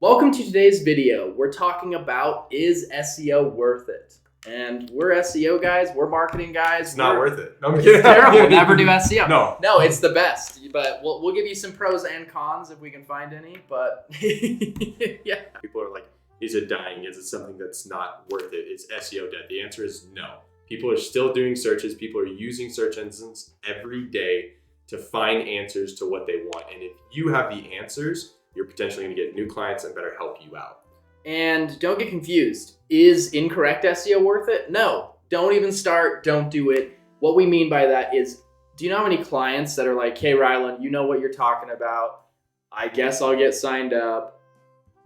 Welcome to today's video. We're talking about, is SEO worth it? And we're SEO guys, we're marketing guys. It's not worth it. No, it's terrible. Never do SEO. No, it's the best. But we'll give you some pros and cons if we can find any. But yeah. People are like, is it dying? Is it something that's not worth it? Is SEO dead? The answer is no. People are still doing searches. People are using search engines every day to find answers to what they want. And if you have the answers, you're potentially going to get new clients and better help you out. And don't get confused. Is incorrect SEO worth it? No. Don't even start. Don't do it. What we mean by that is, do you know how many clients that are like, hey, Rylan, you know what you're talking about. I guess I'll get signed up,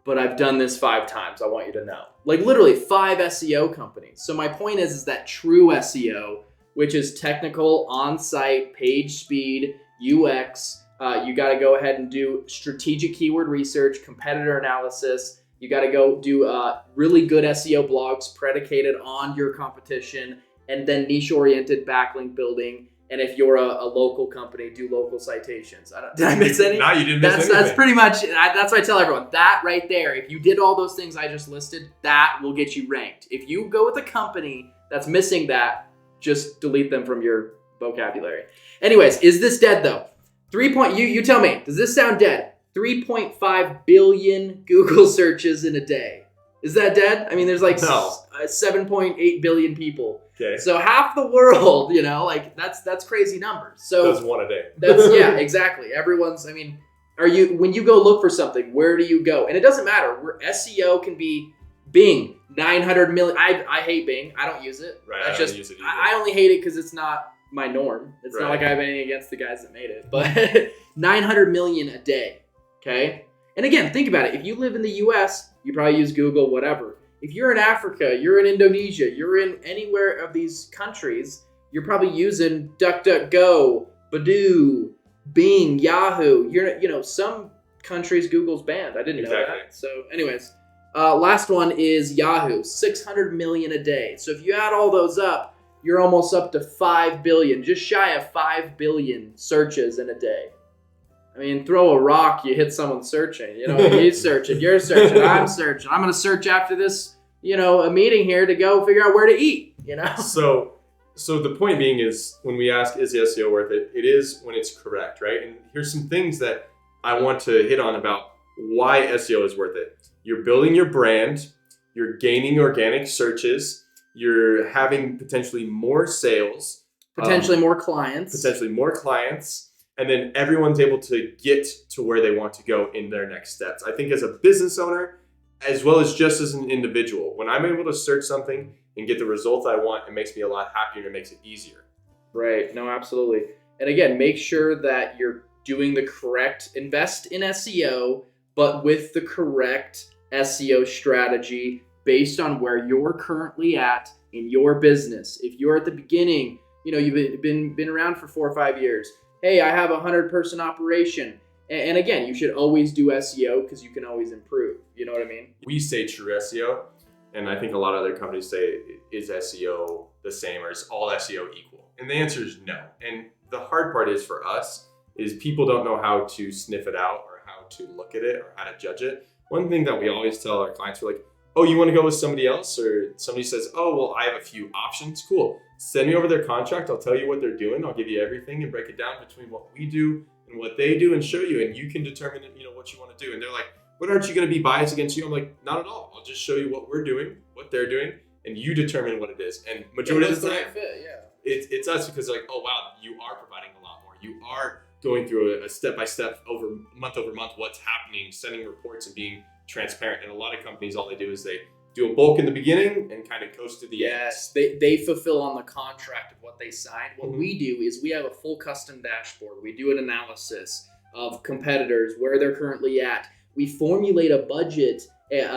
but I've done this 5 times. I want you to know. Like literally 5 SEO companies. So my point is that true SEO, which is technical, on-site, page speed, UX, you got to go ahead and do strategic keyword research, competitor analysis. You got to go do really good SEO blogs predicated on your competition, and then niche-oriented backlink building. And if you're a local company, do local citations. Did I miss any? No, you didn't miss anything. That's pretty much, that's what I tell everyone. That right there, if you did all those things I just listed, that will get you ranked. If you go with a company that's missing that, just delete them from your vocabulary. Anyways, is this dead though? You tell me, does this sound dead? 3.5 billion Google searches in a day. Is that dead? I mean, there's like 7.8 billion people. Okay. So half the world, like that's crazy numbers. So that's one a day. Yeah, exactly. Everyone's, when you go look for something, where do you go? And it doesn't matter. SEO can be Bing, 900 million. I hate Bing. I don't use it. Right. That's I don't use it either. I only hate it because it's not my norm. It's not like I have anything against the guys that made it, but 900 million a day. Okay. And again, think about it. If you live in the US, you probably use Google, whatever. If you're in Africa, you're in Indonesia, you're in anywhere of these countries, you're probably using DuckDuckGo, Badoo, Bing, Yahoo. Some countries Google's banned. I didn't know that. So anyways, last one is Yahoo, 600 million a day. So if you add all those up, you're almost up to 5 billion, just shy of 5 billion searches in a day. I mean, throw a rock, you hit someone searching. He's searching, you're searching, I'm searching. I'm going to search after this, a meeting here to go figure out where to eat, So the point being is when we ask, is SEO worth it? It is when it's correct, right? And here's some things that I want to hit on about why SEO is worth it. You're building your brand, you're gaining organic searches, you're having potentially more sales, potentially more clients, and then everyone's able to get to where they want to go in their next steps. I think as a business owner, as well as just as an individual, when I'm able to search something and get the results I want, it makes me a lot happier and it makes it easier. Right. No, absolutely. And again, make sure that you're doing the correct, invest in SEO, but with the correct SEO strategy based on where you're currently at in your business. If you're at the beginning, you've been around for 4 or 5 years. Hey, I have a 100-person operation. And again, you should always do SEO because you can always improve. You know what I mean? We say true SEO, and I think a lot of other companies say, is SEO the same or is all SEO equal? And the answer is no. And the hard part is for us is people don't know how to sniff it out or how to look at it or how to judge it. One thing that we always tell our clients, we're like, oh, you want to go with somebody else? Or somebody says, oh, well, I have a few options. Cool. Send me over their contract. I'll tell you what they're doing. I'll give you everything and break it down between what we do and what they do and show you. And you can determine, what you want to do. And they're like, but aren't you going to be biased against you? I'm like, not at all. I'll just show you what we're doing, what they're doing, and you determine what it is. And majority of the time, it's us because like, oh, wow, you are providing a lot more. You are going through a step-by-step over month, what's happening, sending reports and being transparent. And a lot of companies, all they do is they do a bulk in the beginning and kind of coast to the end. Yes, they fulfill on the contract of what they signed. What we do is we have a full custom dashboard. We do an analysis of competitors, where they're currently at. We formulate a budget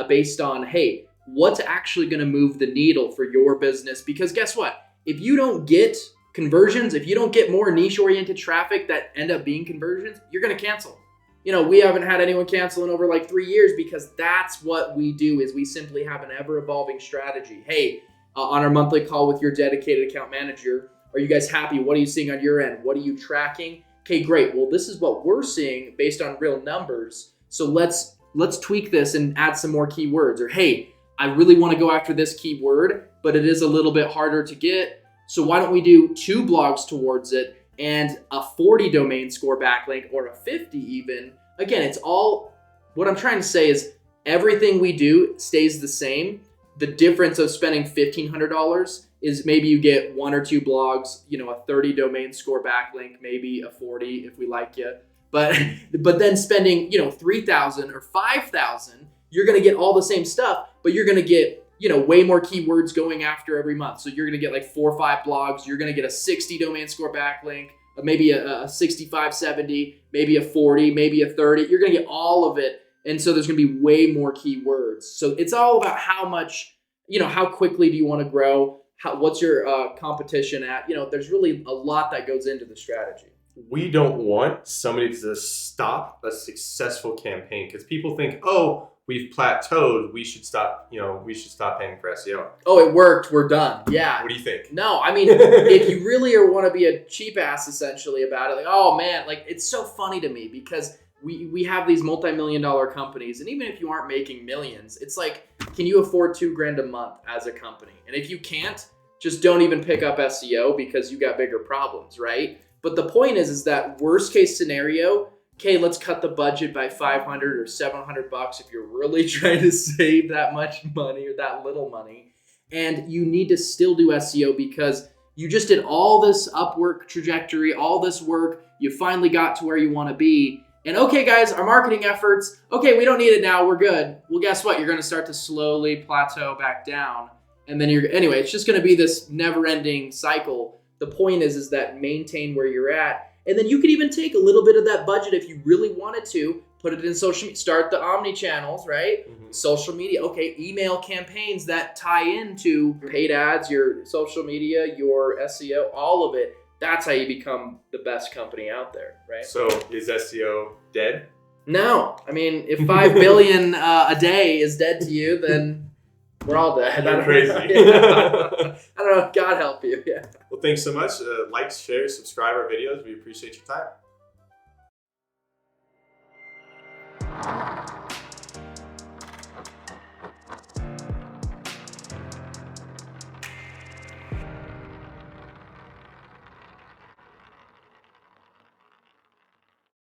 based on, hey, what's actually going to move the needle for your business? Because guess what? If you don't get conversions, if you don't get more niche-oriented traffic that end up being conversions, you're going to cancel. We haven't had anyone cancel in over like 3 years because that's what we do is we simply have an ever-evolving strategy. Hey, on our monthly call with your dedicated account manager, are you guys happy? What are you seeing on your end? What are you tracking? Okay, great. Well, this is what we're seeing based on real numbers. So let's let's tweak this and add some more keywords. Or, hey, I really want to go after this keyword, but it is a little bit harder to get. So why don't we do 2 blogs towards it and a 40 domain score backlink or a 50 even. Again, it's all, what I'm trying to say is everything we do stays the same. The difference of spending $1,500 is maybe you get 1 or 2 blogs, a 30 domain score backlink, maybe a 40 if we like you. But then spending, $3,000 or $5,000, you're going to get all the same stuff, but you're going to get, way more keywords going after every month. So you're going to get like 4 or 5 blogs. You're going to get a 60 domain score backlink, maybe a 65, 70, maybe a 40, maybe a 30. You're going to get all of it. And so there's going to be way more keywords. So it's all about how much, how quickly do you want to grow? What's your competition at? There's really a lot that goes into the strategy. We don't want somebody to stop a successful campaign because people think, oh, we've plateaued. We should stop, paying for SEO. Oh, it worked. We're done. Yeah. What do you think? No, I mean, if you really want to be a cheap ass essentially about it, like, oh man, like it's so funny to me because we have these multi-million-dollar companies, and even if you aren't making millions, it's like, can you afford $2,000 a month as a company? And if you can't, just don't even pick up SEO because you got bigger problems, right? But the point is that worst case scenario, okay, let's cut the budget by $500 or $700 if you're really trying to save that much money or that little money. And you need to still do SEO because you just did all this upward trajectory, all this work. You finally got to where you want to be. And okay, guys, our marketing efforts, okay, we don't need it now. We're good. Well, guess what? You're going to start to slowly plateau back down. And then anyway, it's just going to be this never-ending cycle. The point is that maintain where you're at. And then you could even take a little bit of that budget if you really wanted to, put it in social media, start the omni channels, right? Mm-hmm. Social media, okay, email campaigns that tie into paid ads, your social media, your SEO, all of it. That's how you become the best company out there, right? So is SEO dead? No. I mean, if 5 billion a day is dead to you, then we're all dead. You're crazy. I don't know. God help you. Yeah. Well, thanks so much. Like, share, subscribe our videos. We appreciate your time.